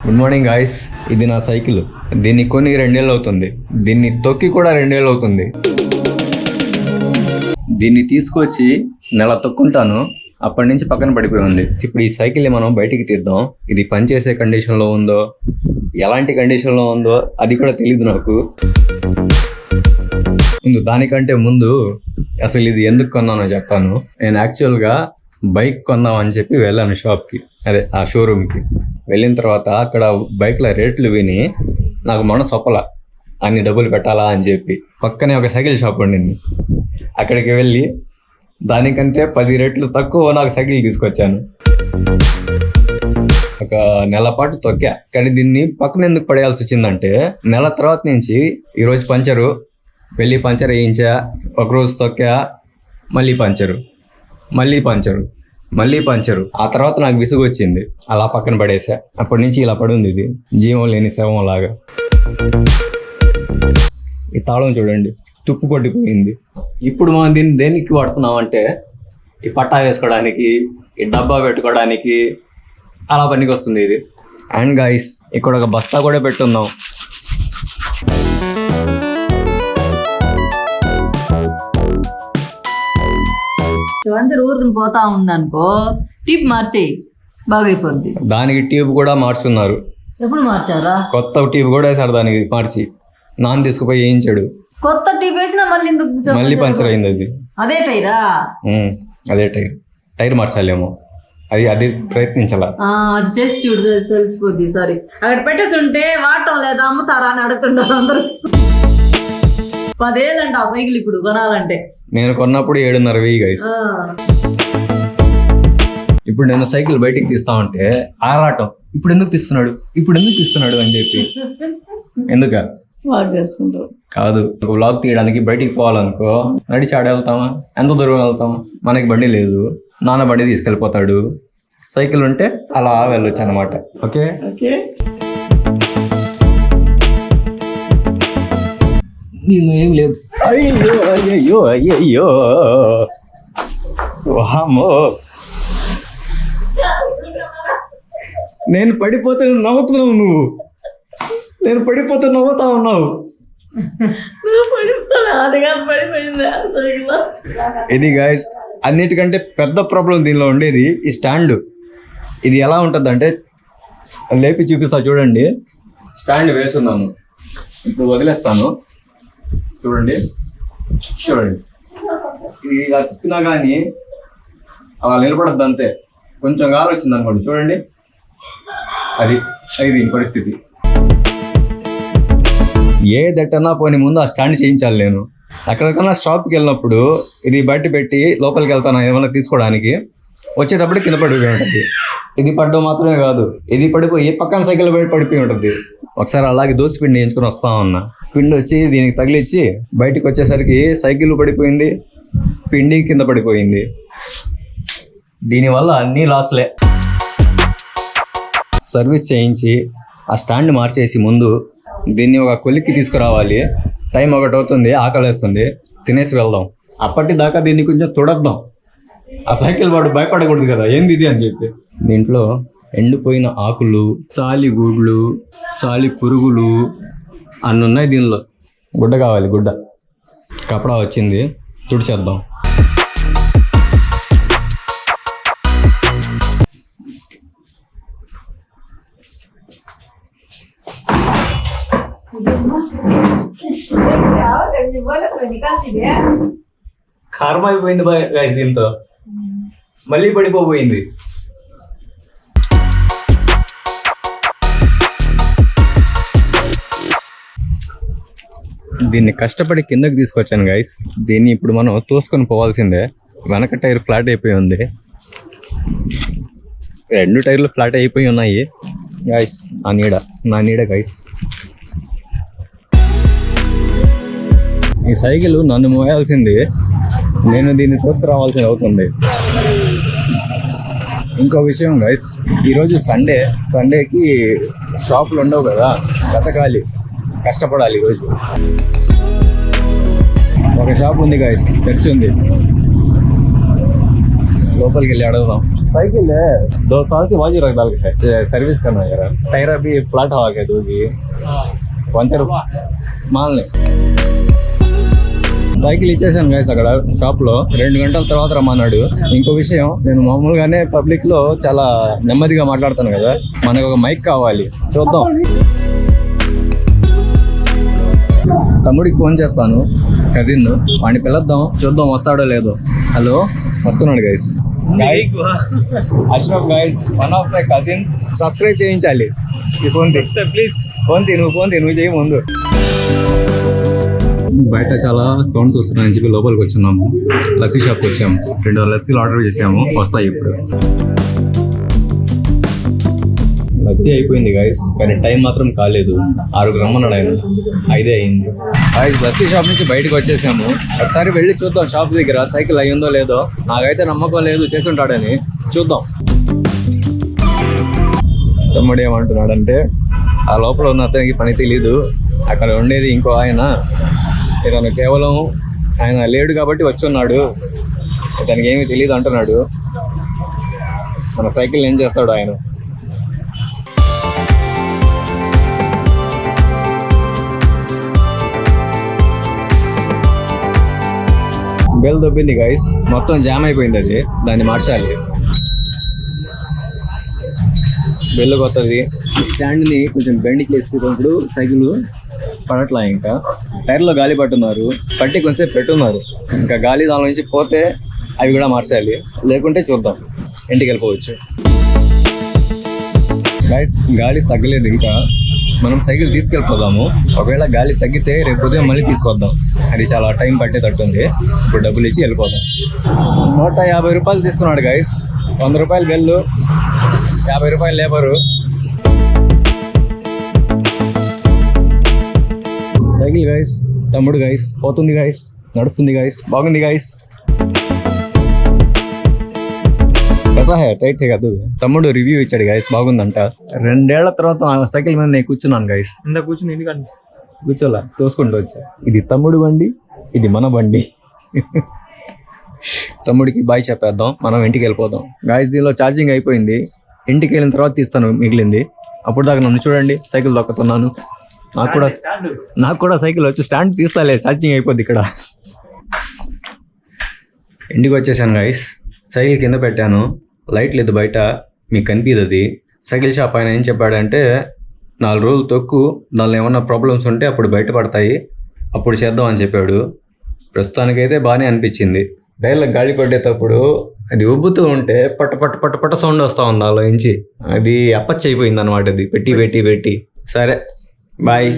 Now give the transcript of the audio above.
Good morning guys. ఇది నా cycle. దీన్ని కొని 2 ఏళ్ళు అవుతుంది. దీన్ని తొక్కి కూడా 2 ఏళ్ళు అవుతుంది. దీన్ని తీసుకొచ్చి నెల తొక్కుంటాను, అప్పటి నుంచి పక్కన పడిపోయి ఉంది. ఇప్పుడు ఈ సైకిల్ని మనం బయటికి తీద్దాం. ఇది పనిచేసే కండిషన్లో ఉందో, ఎలాంటి కండిషన్లో ఉందో అది కూడా తెలియదు నాకు. దానికంటే ముందు అసలు ఇది ఎందుకు కొన్నానో చెప్తాను. నేను యాక్చువల్గా బైక్ కొందాం అని చెప్పి వెళ్ళాను షాప్కి, అదే ఆ షోరూమ్కి. వెళ్ళిన తర్వాత అక్కడ బైక్ల రేట్లు విని నాకు మనసు ఒప్పల, అన్ని డబ్బులు పెట్టాలా అని చెప్పి. పక్కనే ఒక సైకిల్ షాప్ ఉండింది, అక్కడికి వెళ్ళి దానికంటే 10 రెట్లు తక్కువ నాకు సైకిల్ తీసుకొచ్చాను. ఒక నెల పాటు తొక్కా, కానీ దీన్ని పక్కన ఎందుకు పడేయాల్సి వచ్చిందంటే, నెల తర్వాత నుంచి ఈరోజు పంచరు, వెళ్ళి పంచర్ వేయించా, ఒకరోజు తొక్కా, మళ్ళీ పంచరు, మళ్ళీ పంచరు, మళ్ళీ పంచరు. ఆ తర్వాత నాకు విసుగు వచ్చింది, అలా పక్కన పడేసా. అప్పటి నుంచి ఇలా పడుంది ఇది, జీవం లేని శవం లాగా. ఈ తాళం చూడండి, తుప్పు పట్టిపోయింది. ఇప్పుడు మనం దీన్ని దేనికి వాడుతున్నాం అంటే, ఈ పట్టా వేసుకోవడానికి, ఈ డబ్బా పెట్టుకోవడానికి, అలా పనికి వస్తుంది ఇది. అండ్ గైస్, ఇక్కడ ఒక బస్తా కూడా పెట్టున్నాం. అందరు ఊరికి పోతా ఉందనుకో, టిప్ మార్చేయి, బాగైపోద్ది. దానికి ట్యూబ్ కూడా మార్చున్నారు. ఎప్పుడు మార్చారా? కొత్త ట్యూబ్ కూడా వేసాడు దానికి మార్చి. నాన్న తీసుకుపోయి వేయించాడు. కొత్త టిప్ వేసినా మళ్ళీ పంచర్ అయింది అది. అదే టైరా? అదే టైర్ మార్చాలేమో, అది ప్రయత్నించాలా. అది చేసి చూడు, తెలిసిపోద్ది. సారీ, అక్కడ పెట్టేసి ఉంటే వాడటం లేదా, అమ్ముతారా అని అడుగుతుంటారు అందరూ. 10 ఏళ్ళంట ఆ సైకిల్ ఇప్పుడు కొనాలంటే. నేను కొన్నప్పుడు 7,500 గైస్. ఇప్పుడు నేను సైకిల్ బయటికి తీస్తామంటే ఆరాటం, ఇప్పుడు ఎందుకు తీస్తున్నాడు అని చెప్పి. ఎందుక వాక్ చేసుకుంటావు కాదు, వ్లాగ్ తీయడానికి బయటికి పోవాలనుకో, నడిచి ఆడ వెళ్తామా? ఎంత దూరం వెళ్తాం? మనకి బండి లేదు, నాన్న బండి తీసుకెళ్ళిపోతాడు. సైకిల్ ఉంటే అలా వెళ్ళొచ్చు అనమాట. ఓకే, దీనిలో ఏం లేదు. అయ్యో అయ్యో అయ్యో వామో, నేను పడిపోతే నవ్వుతున్నావు నువ్వు, నేను పడిపోతే నవ్వుతా ఉన్నావు. ఇది గాయస్, అన్నిటికంటే పెద్ద ప్రాబ్లం దీనిలో ఉండేది ఈ స్టాండ్. ఇది ఎలా ఉంటుంది అంటే, లేపి చూపిస్తా చూడండి. స్టాండ్ వేసున్నాను, ఇప్పుడు వదిలేస్తాను. చూడండి, ఇది ఇలా తిప్పినా కానీ అలా నిలబడద్దు అంతే. కొంచెం గాలి వచ్చింది అనుకోండి, చూడండి, అది దీని పరిస్థితి. ఏ దట్టనా పోని ముందు ఆ స్టాండ్ చేయించాలి. నేను ఎక్కడికన్నా షాప్కి వెళ్ళినప్పుడు ఇది బయట పెట్టి లోపలికి వెళ్తాను ఏమైనా తీసుకోవడానికి, వచ్చేటప్పుడు కింద పడిపోయి ఉంటుంది. ఇది పడ్డం మాత్రమే కాదు, ఇది పడిపోయి పక్కన సైకిల్ బయట పడిపోయి ఉంటుంది. ఒకసారి అలాగే దోశ పిండి వేయించుకొని వస్తా ఉన్నా, పిండి వచ్చి దీనికి తగిలిచ్చి బయటకు వచ్చేసరికి సైకిల్ పడిపోయింది, పిండి కింద పడిపోయింది. దీనివల్ల అన్నీ లాస్లే. సర్వీస్ చేయించి ఆ స్టాండ్ మార్చేసి ముందు దీన్ని ఒక కొలిక్కి తీసుకురావాలి. టైం 1 అవుతుంది, ఆకలేస్తుంది, తినేసి వెళ్దాం. అప్పటిదాకా దీన్ని కొంచెం తొడద్దాం. ఆ సైకిల్ వాడు భయపడకూడదు కదా, ఏంది ఇది అని చెప్పి. దీంట్లో ఎండిపోయిన ఆకులు, సాలి గూడ్లు, సాలి పురుగులు అన్నీ ఉన్నాయి. దీనిలో గుడ్డ కావాలి, గుడ్డ. కపడా వచ్చింది, తుడిచేద్దాం. కారం అయిపోయింది గాయ్స్, దీంతో మళ్ళీ పడిపోయింది. దీన్ని కష్టపడి కిందకి తీసుకొచ్చాను గైస్. దీన్ని ఇప్పుడు మనం తోసుకొని పోవాల్సిందే. వెనక టైర్ ఫ్లాట్ అయిపోయి ఉంది, 2 టైర్లు ఫ్లాట్ అయిపోయి ఉన్నాయి గైస్. నా నీడ గైస్. ఈ సైకిల్ నన్ను మోయాల్సింది, నేను దీన్ని తోసుకురావాల్సింది అవుతుంది. ఇంకో విషయం గైస్, ఈరోజు సండేకి షాపులు ఉండవు కదా, బతకాలి, కష్టపడాలి. ఈరోజు ఒక షాప్ ఉంది గైస్, తెరిచి ఉంది. లోపలికి వెళ్ళి అడుగుదాం साइकिल है 2 साल से बाजू रख डाल के है सर्विस करना यार टायर अभी फ्लैट हवा के दूंगी पंचर मान ले సైకిల్ ఇచ్చేసాను గైస్ అక్కడ షాప్ లో 2 గంటల తర్వాత రమ్మన్నాడు. ఇంకో విషయం, నేను మామూలుగానే పబ్లిక్ లో చాలా నెమ్మదిగా మాట్లాడతాను కదా, మనకు ఒక మైక్ కావాలి. చూద్దాం, తమ్ముడికి ఫోన్ చేస్తాను, కజిన్ వాడిని పిలుద్దాం, చూద్దాం వస్తాడో లేదో. హలో, వస్తున్నాడు guys. Ashraf guys, one of my cousins. Subscribe చేయించాలి. ఈ ఫోన్ ప్లీజ్, ఫోన్ నువ్వు చేయి ముందు. బయట చాలా సౌండ్స్ వస్తున్నాయని చెప్పి లోపలికి వచ్చున్నాము. లస్సీ షాప్కి వచ్చాము. 2 లస్సీలు ఆర్డర్ చేసాము, వస్తాయి ఇప్పుడు. లస్సీ అయిపోయింది గైస్, కానీ టైం మాత్రం కాలేదు. 6 రమ్మన్నాడు ఆయన, 5 అయింది. గైస్ లస్సీ షాప్ నుంచి బయటకు వచ్చేసాము. ఒకసారి వెళ్ళి చూద్దాం షాప్ దగ్గర సైకిల్ అయ్యిందో లేదో. నాకైతే నమ్మకం లేదు చేసుంటాడని. చూద్దాం. తమ్ముడు ఏమంటున్నాడంటే, ఆ లోపల ఉన్న అతనికి పని తెలీదు, అక్కడ ఉండేది ఇంకో ఆయన, ఇతను కేవలం ఆయన లేడు కాబట్టి వచ్చి ఉన్నాడు, ఇతనికి ఏమీ తెలియదు అంటున్నాడు. మన సైకిల్ ఏం చేస్తాడు ఆయన? బెల్ దొబ్బింది గైస్, మొత్తం జామ్ అయిపోయింది. అది దాన్ని మార్చాలి. బెల్ కొత్తది. ఈ స్టాండ్ని కొంచెం బెండ్ చేసేటప్పుడు సైకిల్ పడట్లా. ఇంకా టైర్లో గాలి పట్టున్నారు, పట్టి కొంచెంసేపు పెట్టున్నారు. ఇంకా గాలి దాని నుంచి పోతే అవి కూడా మార్చాలి, లేకుంటే చూద్దాం, ఇంటికి వెళ్ళిపోవచ్చు. గైస్ గాలి తగ్గలేదు ఇంకా, మనం సైకిల్ తీసుకెళ్ళిపోదాము. ఒకవేళ గాలి తగ్గితే రేపు ఉదయం మళ్ళీ తీసుకొద్దాం. అది చాలా టైం పట్టేటట్టుంది. ఇప్పుడు డబ్బులు ఇచ్చి వెళ్ళిపోదాం. 150 రూపాయలు తీసుకున్నాడు గైస్. 100 రూపాయలు బెల్లు, 50 రూపాయలు లేబరు. సైకిల్ గైస్, తమ్ముడు గైస్, పోతుంది గైస్, నడుస్తుంది గైస్, బాగుంది గైస్. టైట్ కాదు, తమ్ముడు రివ్యూ ఇచ్చాడు గైస్, బాగుందంట. 2 ఏళ్ల తర్వాత సైకిల్ మీద నేను కూర్చున్నాను గైస్. కూర్చోలా, తోసుకుంటూ వచ్చా. ఇది తమ్ముడు బండి, ఇది మన బండి. తమ్ముడికి బాయ్ చెప్పేద్దాం, మనం ఇంటికి వెళ్ళిపోదాం. గాయస్ దీనిలో ఛార్జింగ్ అయిపోయింది. ఇంటికి వెళ్ళిన తర్వాత తీస్తాను మిగిలింది. అప్పుడు దాకా నన్ను చూడండి, సైకిల్ దొక్కుతున్నాను. నాకు కూడా సైకిల్ వచ్చి స్టాండ్ తీస్తాలే, ఛార్జింగ్ అయిపోద్ది ఇక్కడ. ఇంటికి వచ్చేసాను గైస్. సైకిల్ కింద పెట్టాను, లైట్ లేదు బయట, మీకు కనిపిదు. అది సైకిల్ షాప్ ఆయన ఏం చెప్పాడంటే, 4 రోజులు తొక్కు, దానిలో ఏమన్నా ప్రాబ్లమ్స్ ఉంటే అప్పుడు బయటపడతాయి, అప్పుడు చేద్దాం అని చెప్పాడు. ప్రస్తుతానికైతే బాగానే అనిపించింది. టైర్లకు గాలి పట్టేటప్పుడు అది ఉబ్బుతూ ఉంటే పట్ట పట్ట పట్ట పట్ట సౌండ్ వస్తూ ఉంది దానిలో నుంచి. అది అప్పచ్చి అయిపోయింది అనమాట. అది పెట్టి సరే బాయ్.